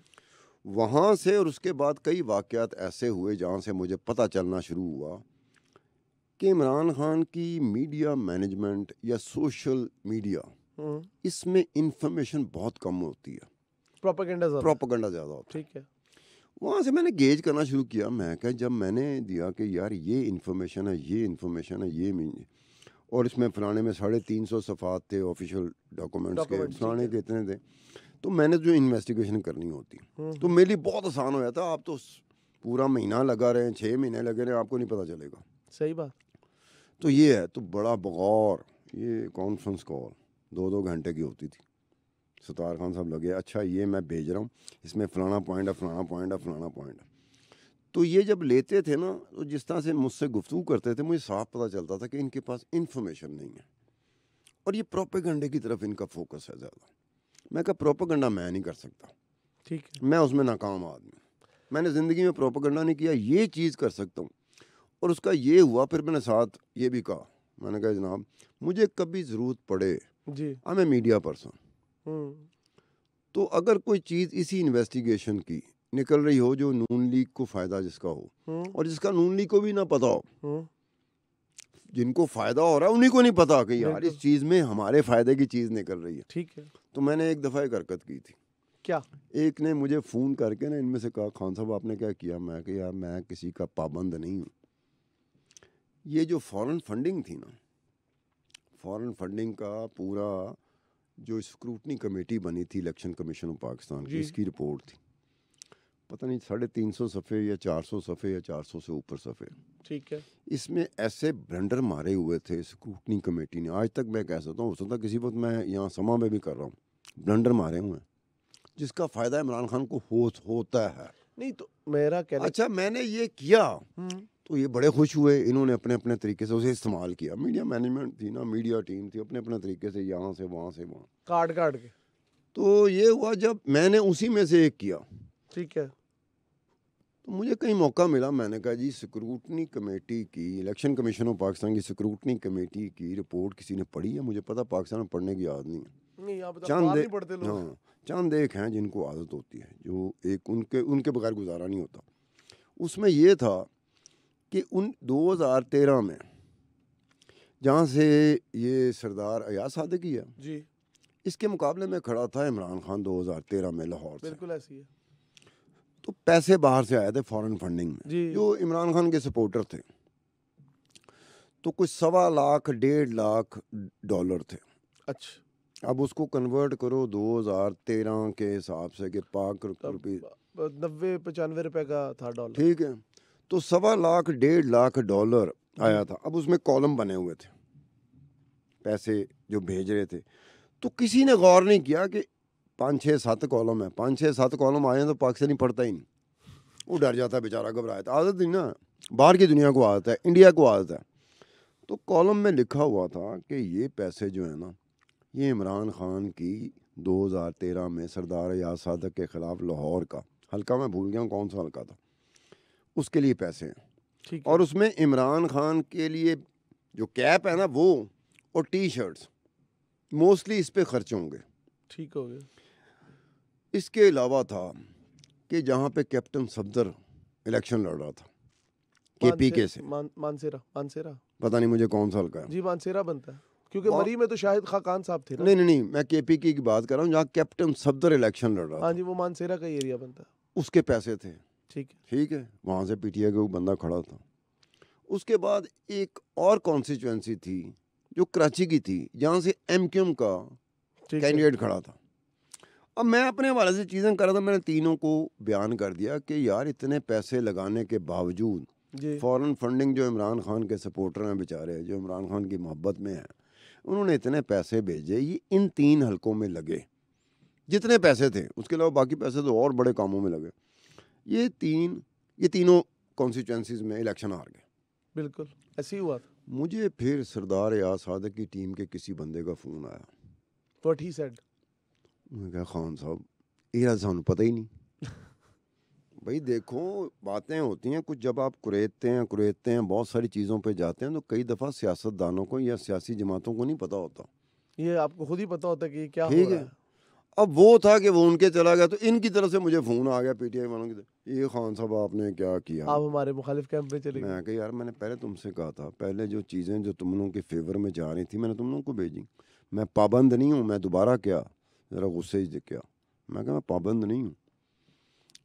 वहाँ से और उसके बाद कई वाक़यात ऐसे हुए जहाँ से मुझे पता चलना शुरू हुआ कि इमरान खान की मीडिया मैनेजमेंट या सोशल मीडिया, इसमें इंफॉर्मेशन बहुत कम होती है, प्रोपेगेंडा ज़्यादा होता है। ठीक है। वहाँ से मैंने गेज करना शुरू किया। मैं क्या, जब मैंने दिया कि यार ये इन्फॉर्मेशन है, ये इन्फॉर्मेशन है, ये और इसमें फलाने में 350 सफ़ात थे ऑफिशियल डॉक्यूमेंट्स के, फलाने के इतने थे, तो मैंने जो इन्वेस्टिगेशन करनी होती तो मेरे लिए बहुत आसान हो जाता। आप तो पूरा महीना लगा रहे हैं, 6 महीने लगे रहे हैं, आपको नहीं पता चलेगा। सही बात। तो ये है, तो बड़ा बगौर ये कॉन्फ्रेंस कॉल 2-2 घंटे की होती थी। सतार खान साहब लगे, अच्छा ये मैं भेज रहा हूँ, इसमें फलाना पॉइंट है, फलाना पॉइंट है, फलाना पॉइंट है। तो ये जब लेते थे ना, तो जिस तरह से मुझसे गुफ्तगू करते थे, मुझे साफ पता चलता था कि इनके पास इन्फॉर्मेशन नहीं है और ये प्रोपेगेंडे की तरफ इनका फोकस है ज़्यादा। मैं कहा प्रोपेगेंडा मैं नहीं कर सकता, ठीक है, मैं उसमें नाकाम आदमी, मैंने ज़िंदगी में प्रोपेगेंडा नहीं किया, ये चीज़ कर सकता हूँ। और उसका ये हुआ, फिर मैंने साथ ये भी कहा, मैंने कहा जनाब मुझे कभी ज़रूरत पड़े जी, मैं मीडिया पर्सन, तो अगर कोई चीज़ इसी इन्वेस्टिगेशन की निकल रही हो जो नून लीग को फ़ायदा जिसका हो और जिसका नून लीग को भी ना पता हो, जिनको फ़ायदा हो रहा है उन्हीं को नहीं पता कि यार इस चीज़ में हमारे फ़ायदे की चीज़ निकल रही है। ठीक है। तो मैंने एक दफ़ा एक हरकत की थी। क्या? एक ने मुझे फ़ोन करके ना इनमें से कहा, खान साहब आपने क्या किया? मैं कि यार मैं किसी का पाबंद नहीं हूँ। ये जो फॉरेन फंडिंग थी ना, फॉरेन फंडिंग का पूरा जो स्क्रूटनी कमेटी बनी थी इलेक्शन कमीशन ऑफ पाकिस्तान की, इसकी रिपोर्ट थी, पता नहीं 350 सफ़े या 400 सफ़े या 400 से ऊपर सफ़े। ठीक है। इसमें ऐसे ब्लंडर मारे हुए थे स्क्रूटनी कमेटी ने, आज तक मैं कह सकता हूँ, हो सकता किसी वक्त मैं यहाँ समा में भी कर रहा हूँ, ब्लंडर मारे हुए हैं, जिसका फ़ायदा इमरान खान को होता है। नहीं तो मेरा कहना, अच्छा मैंने ये किया तो ये बड़े खुश हुए, इन्होंने अपने अपने तरीके से उसे इस्तेमाल किया। मीडिया मैनेजमेंट थी ना, मीडिया टीम थी, अपने अपने तरीके से यहाँ से वहाँ से वहाँ काट काट के। तो ये हुआ जब मैंने उसी में से एक किया, ठीक है, तो मुझे कहीं मौका मिला, मैंने कहा जी स्क्रूटनी कमेटी की, इलेक्शन कमीशन ऑफ पाकिस्तान की स्क्रूटनी कमेटी की रिपोर्ट किसी ने पढ़ी है? मुझे पता पाकिस्तान में पढ़ने की आदत नहीं है। नहीं यहाँ पे तो चंद अखबार ए- नहीं पढ़ते लोग। हाँ, चंद एक हैं जिनको आदत होती है, जो एक उनके बगैर गुजारा नहीं होता। उसमें ये था कि 2013 में जहाँ से ये सरदार अयाज सादिकी है जी, इसके मुकाबले में खड़ा था इमरान खान 2013 में लाहौर से। बिल्कुल ऐसी है। तो पैसे बाहर से आए थे फॉरेन फंडिंग में, जी, जो इमरान खान के सपोर्टर थे। तो कुछ $1.25 लाख $1.5 लाख थे। अच्छा, अब उसको कन्वर्ट करो 2013 के हिसाब से कि पाक रुपये 90-95 रुपए का था डॉलर। ठीक है, तो $1.25 लाख $1.5 लाख आया था। अब उसमें कॉलम बने हुए थे, पैसे जो भेज रहे थे। तो किसी ने गौर नहीं किया कि 5-6-7 कॉलम है, 5-6-7 कॉलम आए हैं तो पाकिस्तानी पढ़ता ही नहीं, वो डर जाता है बेचारा, घबराता। आदत नहीं ना, बाहर की दुनिया को आदत है, इंडिया को आदत है। तो कॉलम में लिखा हुआ था कि ये पैसे जो है ना, ये इमरान खान की 2013 में सरदार अयाज सादिक के ख़िलाफ़ लाहौर का हल्का, मैं भूल गया हूँ कौन सा हल्का था, उसके लिए पैसे हैं। ठीक है, और उसमें इमरान खान के लिए जो कैप है ना वो, और टी शर्ट्स मोस्टली इस पे खर्च होंगे। ठीक हो गया। इसके अलावा था कि जहाँ पे कैप्टन सफदर इलेक्शन लड़ रहा था केपीके से, मानसेरा पता नहीं मुझे कौन सा हल्का है। जी, मानसेरा बनता है क्योंकि मरी में तो शाहिद खान साहब थे ना। नहीं, मैं केपीके की बात कर रहा हूँ, जहाँ कैप्टन सफदर इलेक्शन लड़ रहा हाँ था। जी, वो मानसेरा का एरिया बनता है। उसके पैसे थे। ठीक है, वहाँ से पीटीआई का बंदा खड़ा था। उसके बाद एक और कॉन्स्टिट्यूएंसी थी जो कराची की थी, जहाँ से एमक्यूएम का कैंडिडेट खड़ा था। अब मैं अपने हवाले से चीज़ें कर रहा था, मैंने तीनों को बयान कर दिया कि यार इतने पैसे लगाने के बावजूद फॉरेन फंडिंग, जो इमरान खान के सपोर्टर हैं बेचारे, जो इमरान खान की मोहब्बत में हैं, उन्होंने इतने पैसे भेजे, ये इन 3 हलकों में लगे जितने पैसे थे, उसके अलावा बाकी पैसे तो और बड़े कामों में लगे। ये तीनों कॉन्स्टिट्यूएंसीज में इलेक्शन हार गए। बिल्कुल ऐसे ही हुआ था। मुझे फिर सरदार अयाज सादिक की टीम के किसी बंदे का फ़ोन आया। What he said? मैं कहा खान साहब ये सानू पता ही नहीं। भाई देखो बातें होती हैं कुछ, जब आप कुरेदते हैं बहुत सारी चीज़ों पे जाते हैं, तो कई दफ़ा सियासतदानों को या सियासी जमातों को नहीं पता होता। ये आपको खुद ही पता होता है कि क्या हो ठीक रहा है। अब वो था कि वो उनके चला गया, तो इनकी तरफ से मुझे फ़ोन आ गया पीटीआई वालों की तरफ, ये खान साहब आपने क्या किया। आप हमारे मुखालिफ कैंप में चले गए। मैं कहा यार मैंने पहले तुमसे कहा था, पहले जो चीज़ें जो तुम लोगों के फेवर में जा रही थी मैंने तुम लोगों को भेजी। मैं पाबंद नहीं हूँ, मैं दोबारा क्या ज़रा गुस्से ही क्या, मैं कहा मैं पाबंद नहीं हूँ,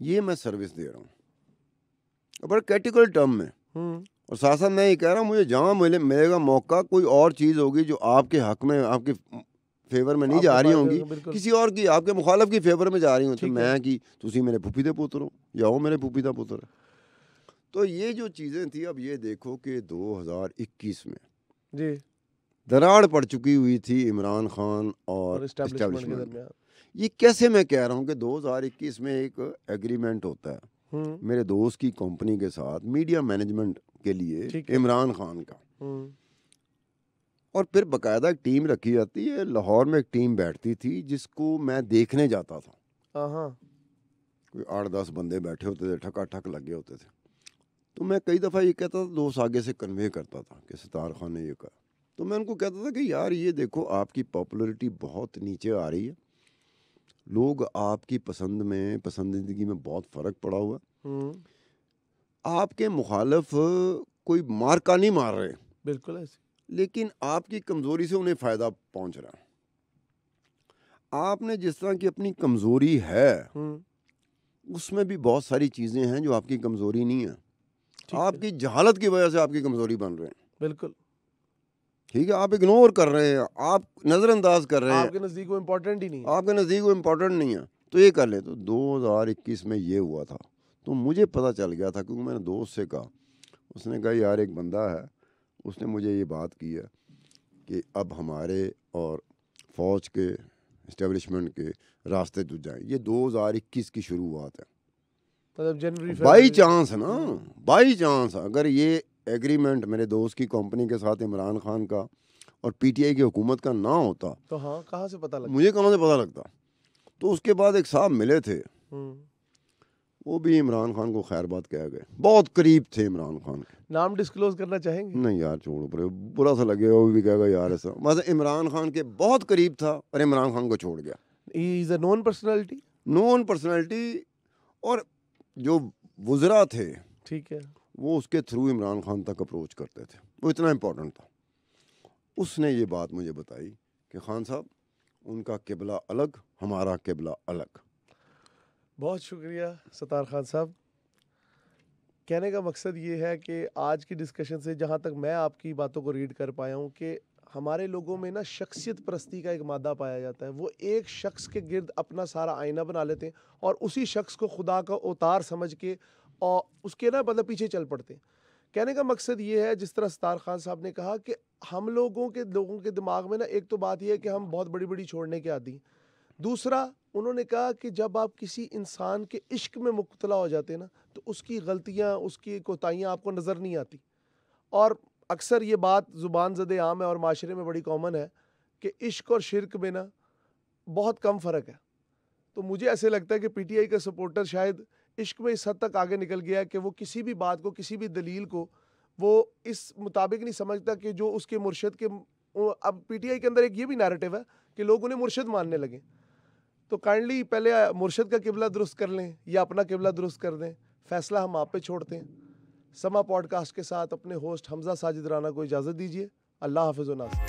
ये मैं सर्विस दे रहा हूँ बड़ा कैटेगरी टर्म में। और साथ साथ मैं ये कह रहा हूँ मुझे जहाँ मिलेगा मौका, कोई और चीज़ होगी जो आपके हक में, आपके फेवर में नहीं जा रही होंगी, किसी और की, आपके मुखालिफ की फेवर में जा रही हूँ, तो मैं कि तुसी मेरे फूफी दे पुत्र हो या वो मेरे फूफी दा पुत्र है। तो ये जो चीज़ें थी, अब ये देखो कि 2021 में जी दरार पड़ चुकी हुई थी इमरान खान और एस्टेब्लिशमेंट में। ये कैसे मैं कह रहा हूँ कि 2021 में एक एग्रीमेंट होता है मेरे दोस्त की कंपनी के साथ मीडिया मैनेजमेंट के लिए इमरान खान का, और फिर बकायदा एक टीम रखी जाती है। लाहौर में एक टीम बैठती थी जिसको मैं देखने जाता था। कोई 8-10 बंदे बैठे होते थे, ठक लगे होते थे। तो मैं कई दफ़ा ये कहता था, दोस्त आगे से कन्वे करता था कि सितार खान ने ये कहा, तो मैं उनको कहता था कि यार ये देखो आपकी पॉपुलैरिटी बहुत नीचे आ रही है, लोग आपकी पसंदीदगी में बहुत फ़र्क पड़ा हुआ, आपके मुखालिफ कोई मार का नहीं मार रहे, बिल्कुल ऐसे, लेकिन आपकी कमज़ोरी से उन्हें फ़ायदा पहुंच रहा है। आपने जिस तरह की अपनी कमज़ोरी है उसमें भी बहुत सारी चीज़ें हैं जो आपकी कमज़ोरी नहीं है, आपकी जहालत की वजह से आपकी कमज़ोरी बन रहे हैं। बिल्कुल ठीक है, आप इग्नोर कर रहे हैं, आप नज़रअंदाज कर रहे हैं, आपके नज़दीक वो इम्पोर्टेंट ही नहीं है, आपके नज़दीक वो इम्पोर्टेंट नहीं है, तो ये कर ले। तो 2021 में ये हुआ था, तो मुझे पता चल गया था क्योंकि मैंने दोस्त से कहा, उसने कहा यार एक बंदा है, उसने मुझे ये बात की है कि अब हमारे और फ़ौज के इस्टेब्लिशमेंट के रास्ते जुड़ जाएं। ये 2021 की शुरुआत है, मतलब जनवरी बाई चांस है ना, बाई चांस अगर ये एग्रीमेंट मेरे दोस्त की कंपनी के साथ इमरान खान का और पीटीआई की हुकूमत का ना होता तो हाँ, कहाँ से पता लगता? मुझे कहाँ से पता लगता। तो उसके बाद एक साहब मिले थे, वो भी इमरान खान को खैर बात कह गए, बहुत करीब थे इमरान खान के। नाम डिस्क्लोज करना चाहेंगे? नहीं यार छोड़ो, बुरा सा लगेगा, वो भी कहेगा यार ऐसा। मतलब इमरान खान के बहुत करीब था और इमरान खान को छोड़ गया। He is a known personality, known personality, और जो वुज़रा थे, ठीक है, वो उसके थ्रू इमरान खान तक अप्रोच करते थे, वो इतना इम्पोर्टेंट था। उसने ये बात मुझे बताई कि खान साहब उनका किबला अलग, हमारा किबला अलग। बहुत शुक्रिया सत्तार खान साहब। कहने का मकसद ये है कि आज की डिस्कशन से जहाँ तक मैं आपकी बातों को रीड कर पाया हूँ कि हमारे लोगों में ना शख्सियत परस्ती का एक मादा पाया जाता है। वो एक शख्स के गिर्द अपना सारा आईना बना लेते हैं और उसी शख्स को खुदा का अवतार समझ के और उसके ना मतलब पीछे चल पड़ते हैं। कहने का मकसद ये है, जिस तरह सत्तार खान साहब ने कहा कि हम लोगों के दिमाग में ना एक तो बात यह है कि हम बहुत बड़ी बड़ी छोड़ने के आदी। दूसरा, उन्होंने कहा कि जब आप किसी इंसान के इश्क में मुब्तला हो जाते हैं ना, तो उसकी गलतियाँ, उसकी कोताहियाँ आपको नज़र नहीं आती। और अक्सर ये बात ज़ुबान ज़दे आम है और माशरे में बड़ी कॉमन है कि इश्क और शिरक में ना बहुत कम फ़र्क है। तो मुझे ऐसे लगता है कि पीटीआई का सपोर्टर शायद इश्क में इस हद तक आगे निकल गया है कि वो किसी भी बात को, किसी भी दलील को वो इस मुताबिक नहीं समझता कि जो उसके मुर्शद के। अब पीटीआई के अंदर एक ये भी नैरेटिव है कि लोग उन्हें मुर्शद मानने लगे। तो काइंडली पहले मुर्शद का किबला दुरुस्त कर लें या अपना किबला दुरुस्त कर दें, फैसला हम आप पे छोड़ते हैं। समा पॉडकास्ट के साथ अपने होस्ट हमजा साजिद राना को इजाज़त दीजिए। अल्लाह हाफ़िज़ व नासिर।